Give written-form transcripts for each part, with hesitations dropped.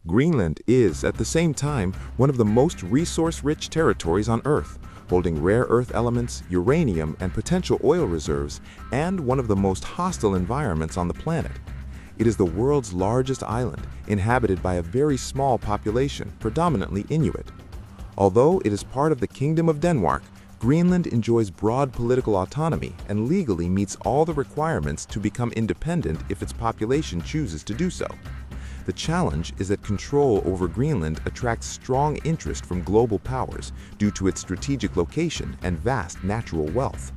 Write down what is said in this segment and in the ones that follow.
Greenland is, at the same time, one of the most resource-rich territories on Earth, holding rare earth elements, uranium, and potential oil reserves, and one of the most hostile environments on the planet. It is the world's largest island, inhabited by a very small population, predominantly Inuit. Although it is part of the Kingdom of Denmark, Greenland enjoys broad political autonomy and legally meets all the requirements to become independent if its population chooses to do so. The challenge is that control over Greenland attracts strong interest from global powers due to its strategic location and vast natural wealth.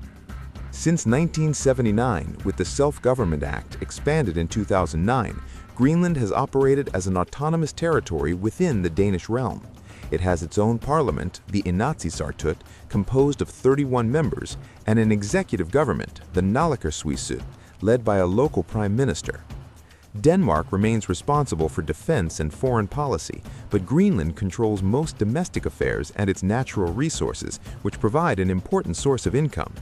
Since 1979, with the Self-Government Act expanded in 2009, Greenland has operated as an autonomous territory within the Danish realm. It has its own parliament, the Inatsisartut, composed of 31 members, and an executive government, the Naalakkersuisut, led by a local prime minister. Denmark remains responsible for defense and foreign policy, but Greenland controls most domestic affairs and its natural resources, which provide an important source of income.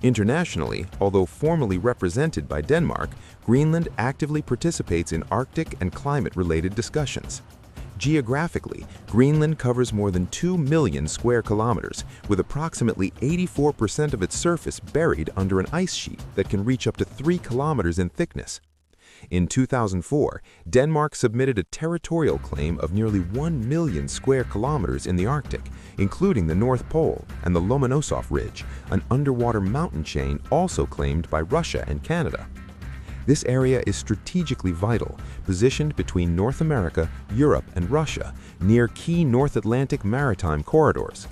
Internationally, although formally represented by Denmark, Greenland actively participates in Arctic and climate-related discussions. Geographically, Greenland covers more than 2 million square kilometers, with approximately 84% of its surface buried under an ice sheet that can reach up to 3 kilometers in thickness. In 2004, Denmark submitted a territorial claim of nearly 1 million square kilometers in the Arctic, including the North Pole and the Lomonosov Ridge, an underwater mountain chain also claimed by Russia and Canada. This area is strategically vital, positioned between North America, Europe, and Russia, near key North Atlantic maritime corridors.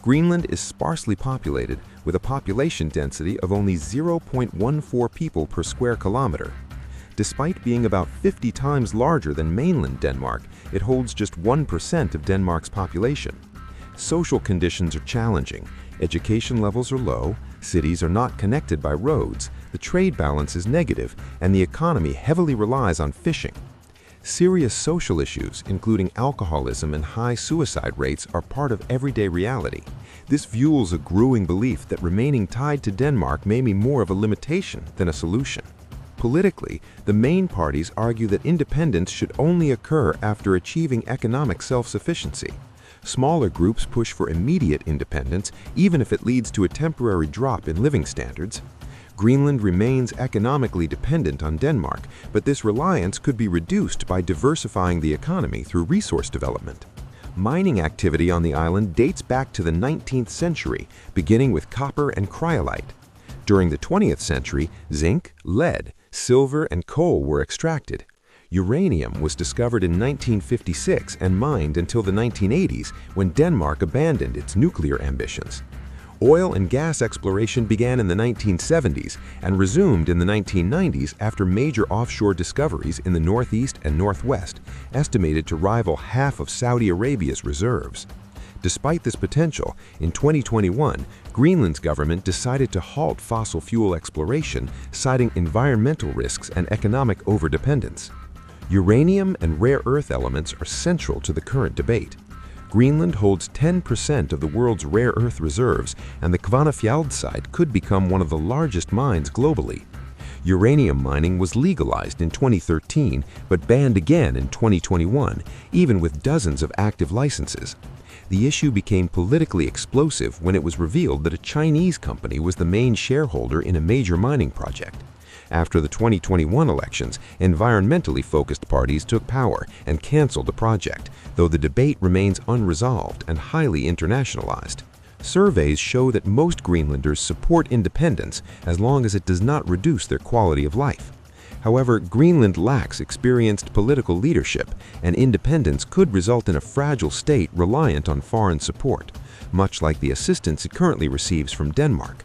Greenland is sparsely populated, with a population density of only 0.14 people per square kilometer. Despite being about 50 times larger than mainland Denmark, it holds just 1% of Denmark's population. Social conditions are challenging, education levels are low, cities are not connected by roads, the trade balance is negative, and the economy heavily relies on fishing. Serious social issues, including alcoholism and high suicide rates, are part of everyday reality. This fuels a growing belief that remaining tied to Denmark may be more of a limitation than a solution. Politically, the main parties argue that independence should only occur after achieving economic self-sufficiency. Smaller groups push for immediate independence, even if it leads to a temporary drop in living standards. Greenland remains economically dependent on Denmark, but this reliance could be reduced by diversifying the economy through resource development. Mining activity on the island dates back to the 19th century, beginning with copper and cryolite. During the 20th century, zinc, lead, silver, and coal were extracted. Uranium was discovered in 1956 and mined until the 1980s, when Denmark abandoned its nuclear ambitions. Oil and gas exploration began in the 1970s and resumed in the 1990s after major offshore discoveries in the northeast and northwest, estimated to rival half of Saudi Arabia's reserves. Despite this potential, in 2021, Greenland's government decided to halt fossil fuel exploration, citing environmental risks and economic overdependence. Uranium and rare earth elements are central to the current debate. Greenland holds 10% of the world's rare earth reserves, and the Kvanefjeld site could become one of the largest mines globally. Uranium mining was legalized in 2013, but banned again in 2021, even with dozens of active licenses. The issue became politically explosive when it was revealed that a Chinese company was the main shareholder in a major mining project. After the 2021 elections, environmentally focused parties took power and canceled the project, though the debate remains unresolved and highly internationalized. Surveys show that most Greenlanders support independence as long as it does not reduce their quality of life. However, Greenland lacks experienced political leadership, and independence could result in a fragile state reliant on foreign support, much like the assistance it currently receives from Denmark.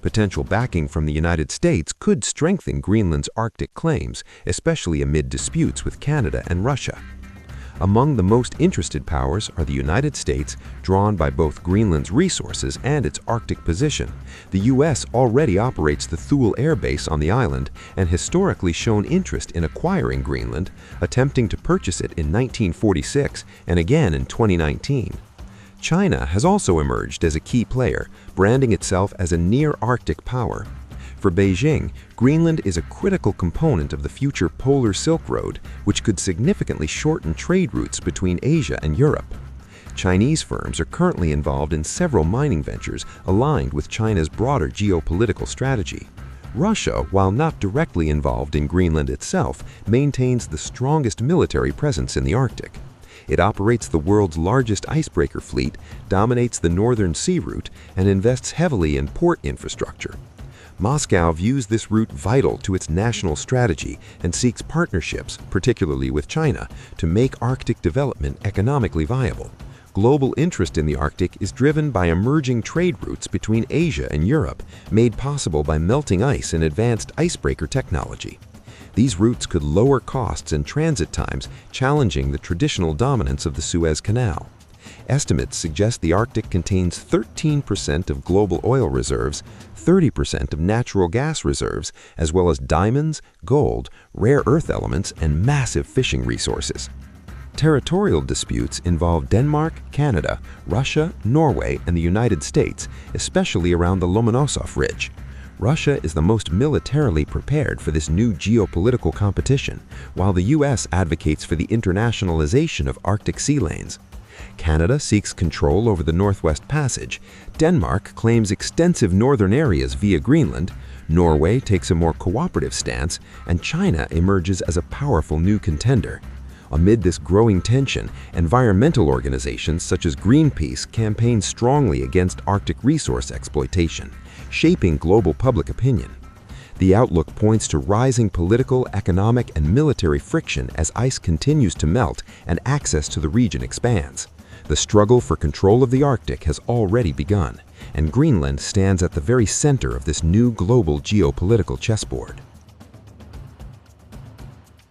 Potential backing from the United States could strengthen Greenland's Arctic claims, especially amid disputes with Canada and Russia. Among the most interested powers are the United States, drawn by both Greenland's resources and its Arctic position. The U.S. already operates the Thule Air Base on the island and historically shown interest in acquiring Greenland, attempting to purchase it in 1946 and again in 2019. China has also emerged as a key player, branding itself as a near-Arctic power. For Beijing, Greenland is a critical component of the future Polar Silk Road, which could significantly shorten trade routes between Asia and Europe. Chinese firms are currently involved in several mining ventures aligned with China's broader geopolitical strategy. Russia, while not directly involved in Greenland itself, maintains the strongest military presence in the Arctic. It operates the world's largest icebreaker fleet, dominates the northern sea route, and invests heavily in port infrastructure. Moscow views this route vital to its national strategy and seeks partnerships, particularly with China, to make Arctic development economically viable. Global interest in the Arctic is driven by emerging trade routes between Asia and Europe, made possible by melting ice and advanced icebreaker technology. These routes could lower costs and transit times, challenging the traditional dominance of the Suez Canal. Estimates suggest the Arctic contains 13% of global oil reserves, 30% of natural gas reserves, as well as diamonds, gold, rare earth elements, and massive fishing resources. Territorial disputes involve Denmark, Canada, Russia, Norway, and the United States, especially around the Lomonosov Ridge. Russia is the most militarily prepared for this new geopolitical competition, while the U.S. advocates for the internationalization of Arctic sea lanes. Canada seeks control over the Northwest Passage, Denmark claims extensive northern areas via Greenland, Norway takes a more cooperative stance, and China emerges as a powerful new contender. Amid this growing tension, environmental organizations such as Greenpeace campaign strongly against Arctic resource exploitation, shaping global public opinion. The outlook points to rising political, economic, and military friction as ice continues to melt and access to the region expands. The struggle for control of the Arctic has already begun, and Greenland stands at the very center of this new global geopolitical chessboard.